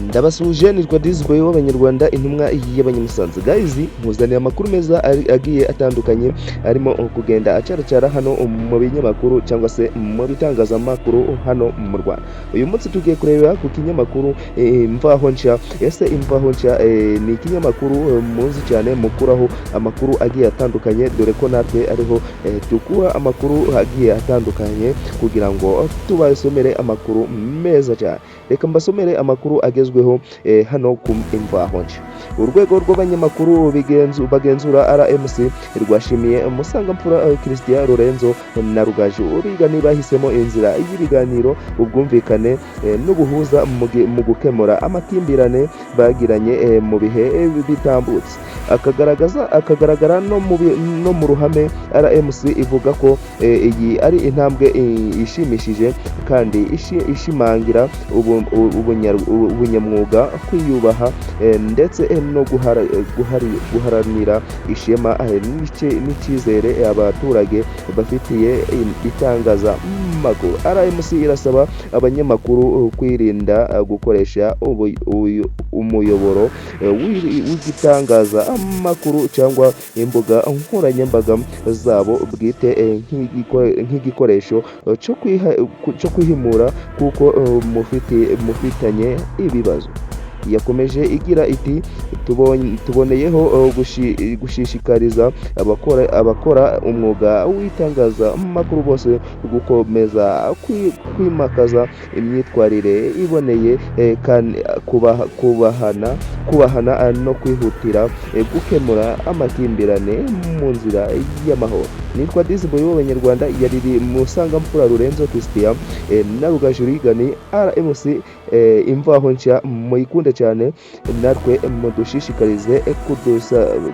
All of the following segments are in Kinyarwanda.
Ndabasuje nitwa Dizboy w'Abanyarwanda intumwa y'Abanyamusanze. Guys, nkuzaniye amakuru meza agiye atandukanye arimo kugenda acaracara hano mu binyamakuru cyangwa se mu bitangazamakuru hano mu Rwanda. Uyu munsi tugiye kureba ku kinyamakuru Imvaho Nshya. Ese Imvaho Nshya ni ikinyamakuru muzi cyane mukuraho amakuru agiye atandukanye, dore ko natwe ariho dukura amakuru agiye atandukanye kugira ngo tubasomere amakuru meza cyane. Reka mbasomere amakuru agezweho hano ku Imvaho Nshya. Urwego rw'abanyamakuru bagenzura RMC rwashimiye Musangamfura Christian Lorenzo na Rugaju Urigani bahisemo inzira y'ibiganiro, ubwumvikane n'ubuhuza mu gukemura amakimbirane bagiranye mu bihe bitambutse. Akagaragara no mu ruhame. RMC ivuga ko iyi ari intambwe ishimishije kandi ishimangira ubunyamwuga, kwiyubaha ndetse no guharanira ishema n'icyizere abaturage bafitiye itangazamakuru. RMC irasaba abanyamakuru kwirinda gukoresha umuyoboro w'igitangazamakuru cyangwa imbuga nkoranyambaga zabo bwite nk'igikoresho cyo kwihimura kuko mufitanye ibibazo. Yakomeje igira iti tuboneyeho gushishikariza abakora umwuga w'itangazamakuru bose gukomeza kwimakaza imyitwarire iboneye, kubahana no kwihutira gukemura amakimbirane mu nzira y'amahoro. Nitwa Dizboy w'Abanyarwanda, yariri Musangamfura Lorenzo Christian na Rugaju Urigani. RMC Imvaho Nshya muyikunde cyane, natwe mudushishikarize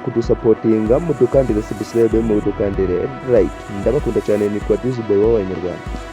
kudusapotinga, mudukandire subscribe, mudukandire like. Ndabakunda cyane. Nitwa Dizboy w'Abanyarwanda.